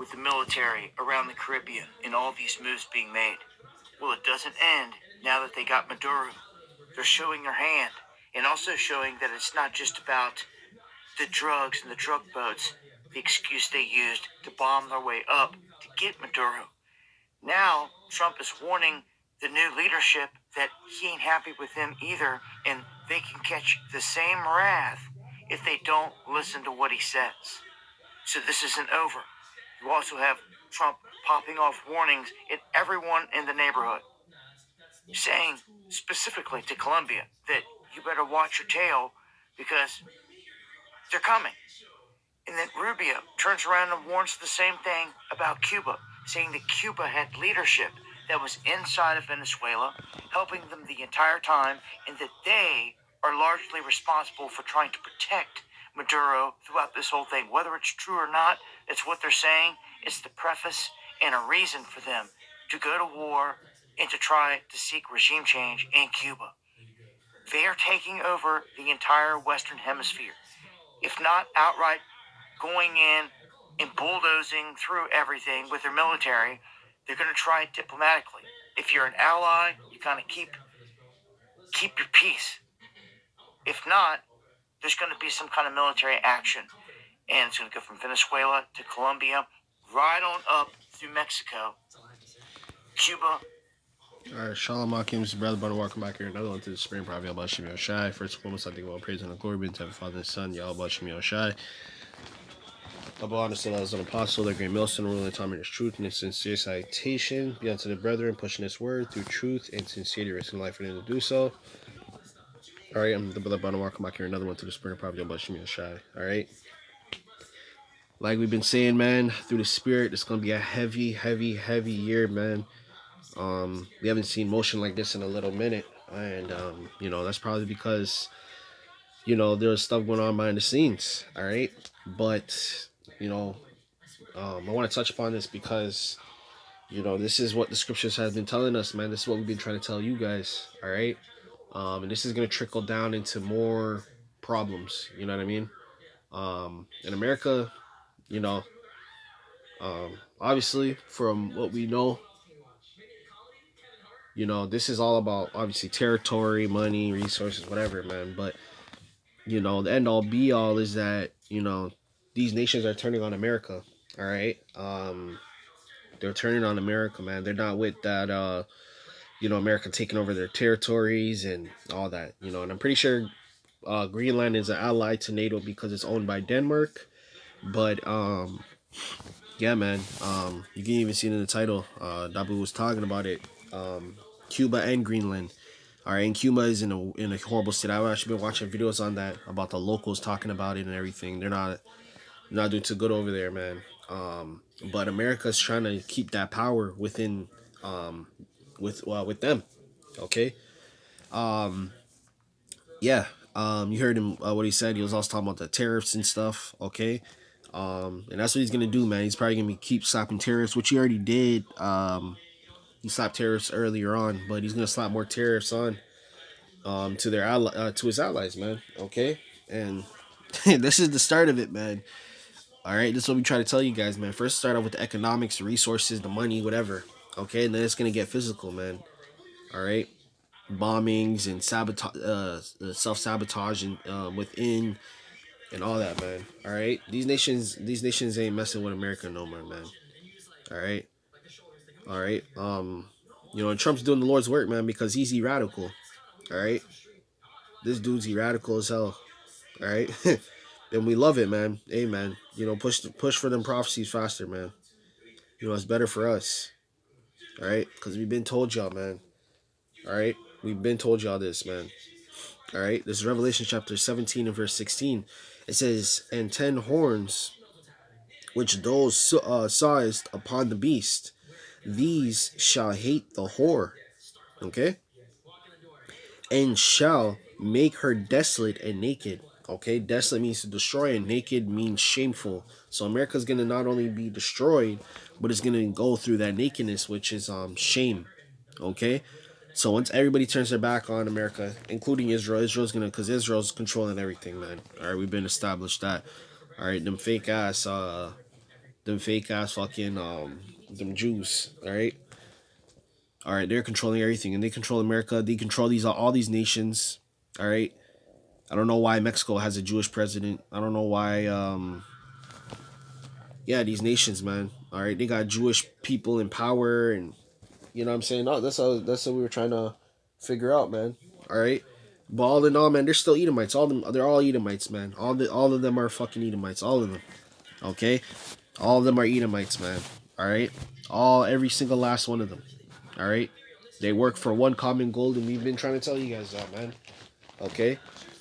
with the military around the Caribbean and all these moves being made. Well, it doesn't end now that they got Maduro. They're showing their hand and also showing that it's not just about the drugs and the drug boats, the excuse they used to bomb their way up to get Maduro. Now, Trump is warning the new leadership that he ain't happy with them either, and they can catch the same wrath if they don't listen to what he says. So this isn't over. You also have Trump popping off warnings at everyone in the neighborhood, saying specifically to Colombia that you better watch your tail because they're coming. And then Rubio turns around and warns the same thing about Cuba, saying that Cuba had leadership that was inside of Venezuela, helping them the entire time, and that they are largely responsible for trying to protect Maduro throughout this whole thing. Whether it's true or not, it's what they're saying. It's the preface and a reason for them to go to war and to try to seek regime change in Cuba. They are taking over the entire Western Hemisphere, if not outright going in and bulldozing through everything with their military. They're going to try it diplomatically. If you're an ally, you kind of keep your peace. If not, there's going to be some kind of military action, and it's going to go from Venezuela to Colombia, right on up through Mexico, Cuba. Alright, Shalom Akim, brother, brother, welcome back here. Another one to the Supreme Prophet Yahawashi Yahawashi. First and foremost, I think all praise and the glory be to the Father and Son, Yahawashi Yahawashi. Double honor still as an apostle, the great millstone, ruling time in his truth and his sincere citation. Be unto the brethren, pushing his word through truth and sincerity, risking life for them to do so. Alright, I'm the brother, brother, welcome back here. Another one to the Supreme Prophet Yahawashi Yahawashi. Alright. Like we've been saying, man, through the spirit, it's going to be a heavy, heavy, heavy year, man. We haven't seen motion like this in a little minute, and you know, that's probably because, you know, there's stuff going on behind the scenes. All right, but you know, I want to touch upon this because, you know, this is what the scriptures have been telling us, man. This is what we've been trying to tell you guys. All right, and this is gonna trickle down into more problems. You know what I mean? In America, you know, obviously from what we know, you know, this is all about obviously territory, money, resources, whatever, man. But, you know, the end all be all is that, you know, these nations are turning on America. All right. They're turning on America, man. They're not with that, you know, America taking over their territories and all that, you know. And I'm pretty sure Greenland is an ally to NATO because it's owned by Denmark. But, yeah, man, you can even see it in the title. Dabu was talking about it. Cuba and Greenland. All right, and Cuba is in a horrible state. I've actually been watching videos on that about the locals talking about it and everything. They're not doing too good over there, man. But America's trying to keep that power within, with them. Okay. Yeah. You heard him what he said. He was also talking about the tariffs and stuff. Okay. And that's what he's gonna do, man. He's probably gonna keep slapping tariffs, which he already did. He slapped tariffs earlier on, but he's gonna slap more tariffs on to their to his allies, man. Okay, and this is the start of it, man. All right, this is what we try to tell you guys, man. First, start off with the economics, the resources, the money, whatever. Okay, and then it's gonna get physical, man. All right, bombings and self-sabotage and within and all that, man. All right, these nations ain't messing with America no more, man. All right. All right. You know, and Trump's doing the Lord's work, man, because he's radical. All right. This dude's radical as hell. All right. And we love it, man. Hey, man. You know, push for them prophecies faster, man. You know, it's better for us. All right. Because we've been told y'all, man. All right. We've been told y'all this, man. All right. This is Revelation chapter 17 and verse 16. It says, and 10 horns, which those sawest upon the beast, these shall hate the whore. Okay? And shall make her desolate and naked. Okay? Desolate means to destroy, and naked means shameful. So America's going to not only be destroyed, but it's going to go through that nakedness, which is shame. Okay? So once everybody turns their back on America, including Israel, Israel's going to, because Israel's controlling everything, man. All right? We've been established that. All right? Them fake ass, them fake ass fucking them Jews. All right, they're controlling everything, and they control America. They control these all these nations. All right, I don't know why Mexico has a Jewish president. I don't know why. Yeah, these nations, man. All right, they got Jewish people in power, and you know what I'm saying. No, that's what we were trying to figure out, man. All right, but all in all, man, they're still Edomites. They're all Edomites, man. All of them are fucking Edomites. All of them. Okay, all of them are Edomites, man. All right, every single last one of them. All right, they work for one common goal, and we've been trying to tell you guys that, man. Okay,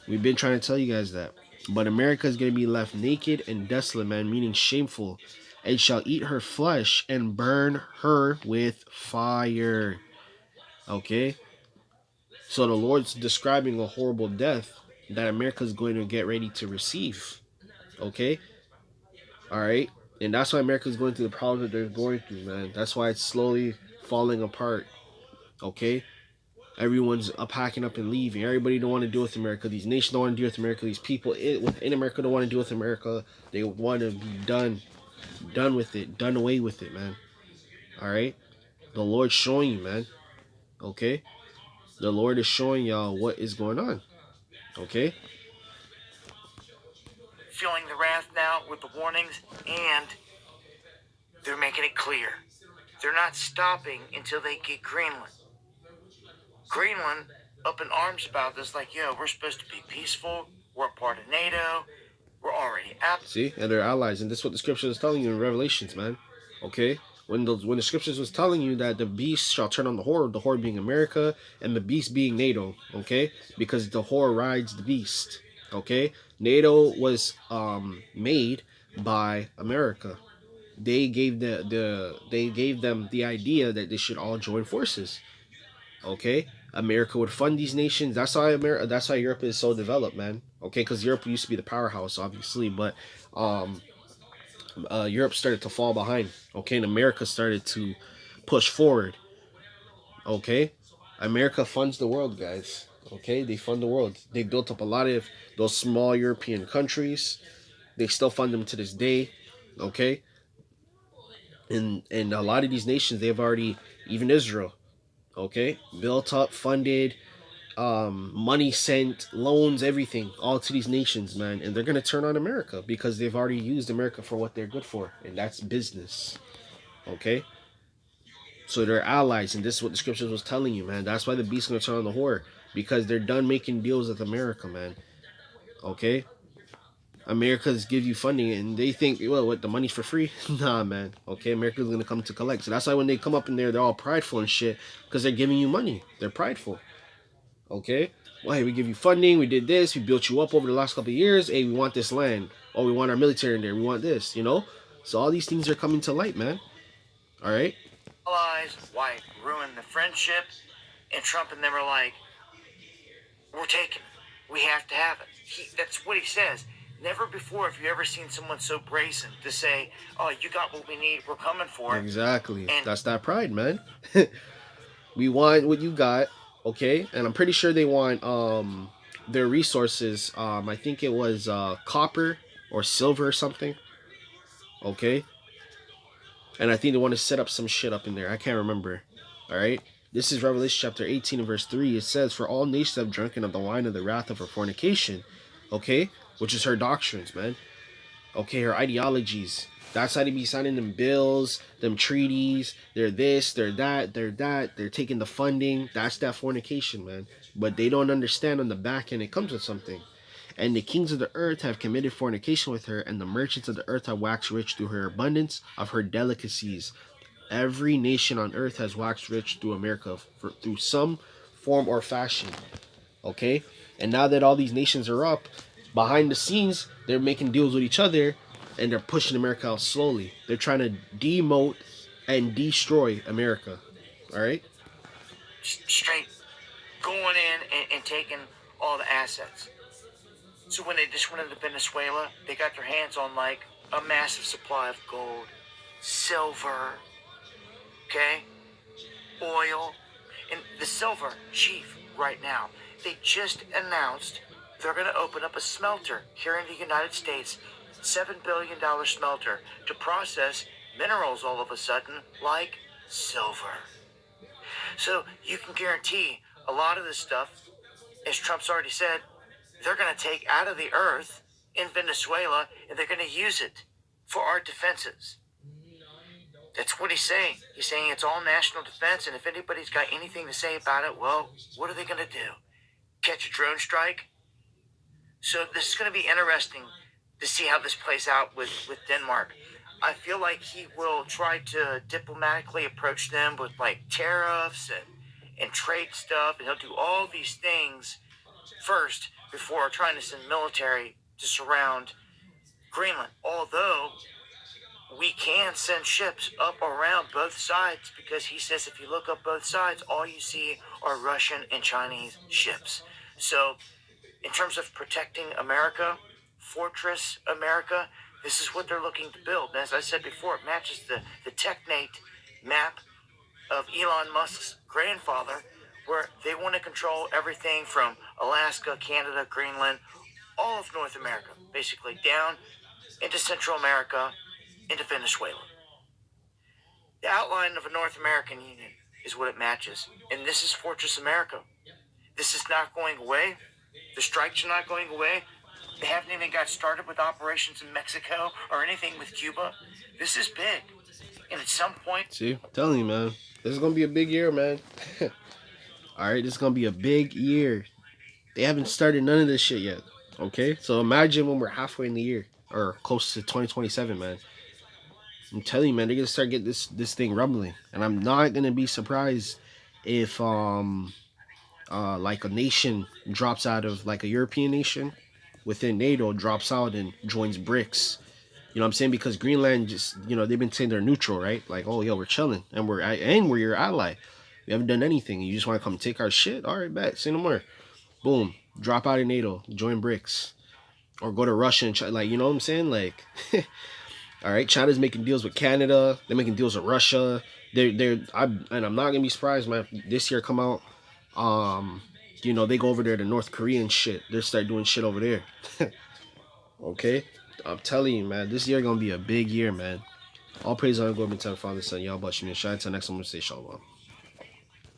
we've been trying to tell you guys that. But America is gonna be left naked and desolate, man, meaning shameful, and shall eat her flesh and burn her with fire. Okay, so the Lord's describing a horrible death that America is going to get ready to receive. Okay, all right, and that's why America is going through the problems that they're going through, man. That's why it's slowly falling apart. Okay, everyone's packing up and leaving. Everybody don't want to deal with America. These nations don't want to deal with America. These people within America don't want to deal with America. They want to be done with it, done away with it, man. All right, the Lord's showing you, man. Okay, the Lord is showing y'all what is going on. Okay, Feeling the wrath now with the warnings, and they're making it clear. They're not stopping until they get Greenland. Greenland up in arms about this, like, yo, we're supposed to be peaceful. We're a part of NATO. We're already out. see, and they're allies, and this is what the scripture is telling you in Revelations, man. Okay, when the scriptures was telling you that the beast shall turn on the whore being America, and the beast being NATO. Okay, because the whore rides the beast. Okay, NATO was made by America. They gave they gave them the idea that they should all join forces. Okay, America would fund these nations. That's why Europe is so developed, man. Okay, because Europe used to be the powerhouse, obviously, but um, Europe started to fall behind. Okay, and America started to push forward. Okay, America funds the world, guys. Okay, they fund the world. They built up a lot of those small European countries. They still fund them to this day. Okay, and a lot of these nations, they've already, even Israel, okay, built up, funded, money sent, loans, everything, all to these nations, man. And they're gonna turn on America because they've already used America for what they're good for, and that's business. Okay, so they're allies, and this is what the scriptures was telling you, man. That's why the beast's gonna turn on the whore, because they're done making deals with America, man. Okay, America's give you funding, and they think, well, what, the money's for free? Nah, man. Okay, America's gonna come to collect. So that's why when they come up in there, they're all prideful and shit, because they're giving you money. They're prideful. Okay, well, hey, we give you funding. We did this. We built you up over the last couple of years. Hey, we want this land. Oh, we want our military in there. We want this. You know. So all these things are coming to light, man. All right. Allies, why ruin the friendship? And Trump and them are like, we're taking it. We have to have it. That's what he says. Never before have you ever seen someone so brazen to say, oh, you got what we need, we're coming for it. Exactly. And that's that pride, man. We want what you got, okay? And I'm pretty sure they want their resources. I think it was copper or silver or something. Okay? And I think they want to set up some shit up in there. I can't remember. All right? This is Revelation chapter 18 and verse 3. It says, for all nations have drunken of the wine of the wrath of her fornication. Okay? Which is her doctrines, man. Okay, her ideologies. That's how they be signing them bills, them treaties. They're this, they're that, they're that. They're taking the funding. That's that fornication, man. But they don't understand on the back end it comes with something. And the kings of the earth have committed fornication with her, and the merchants of the earth have waxed rich through her abundance of her delicacies. Every nation on earth has waxed rich through America, through some form or fashion. Okay? And now that all these nations are up, behind the scenes, they're making deals with each other, and they're pushing America out slowly. They're trying to demote and destroy America. All right? straight going in and taking all the assets. So when they just went into Venezuela, they got their hands on like a massive supply of gold, silver, okay, oil, and the silver chief right now. They just announced they're going to open up a smelter here in the United States $7 billion smelter to process minerals all of a sudden, like silver. So you can guarantee a lot of this stuff, as Trump's already said, they're going to take out of the earth in Venezuela and they're going to use it for our defenses. That's what he's saying. He's saying it's all national defense, and if anybody's got anything to say about it, well, what are they going to do? Catch a drone strike? So this is going to be interesting to see how this plays out with Denmark. I feel like he will try to diplomatically approach them with like tariffs and trade stuff, and he'll do all these things first before trying to send military to surround Greenland. Although we can send ships up around both sides, because he says if you look up both sides, all you see are Russian and Chinese ships. So in terms of protecting America, Fortress America, this is what they're looking to build. And as I said before, it matches the TechNate map of Elon Musk's grandfather, where they want to control everything from Alaska, Canada, Greenland, all of North America, basically down into Central America, into Venezuela. The outline of a North American Union is what it matches. And this is Fortress America. This is not going away. The strikes are not going away. They haven't even got started with operations in Mexico or anything with Cuba. This is big. And at some point... See, I'm telling you, man. This is going to be a big year, man. Alright, this is going to be a big year. They haven't started none of this shit yet. Okay? So imagine when we're halfway in the year. Or close to 2027, man. I'm telling you, man, they're going to start getting this thing rumbling. And I'm not going to be surprised if, like a nation drops out of, like a European nation within NATO drops out and joins BRICS. You know what I'm saying? Because Greenland just, you know, they've been saying they're neutral, right? Like, oh, yo, we're chilling. And we're your ally. We haven't done anything. You just want to come take our shit? All right, bet. Say no more. Boom. Drop out of NATO. Join BRICS. Or go to Russia and China. Like, you know what I'm saying? Like, all right, China's making deals with Canada. They're making deals with Russia. And I'm not going to be surprised, man, if this year come out, you know, they go over there to North Korea and shit. They start doing shit over there. Okay? I'm telling you, man, this year gonna be a big year, man. All praise and glory be to the Father, Son, Yahawashi, and Shai. Until next time, I'm gonna say shalom.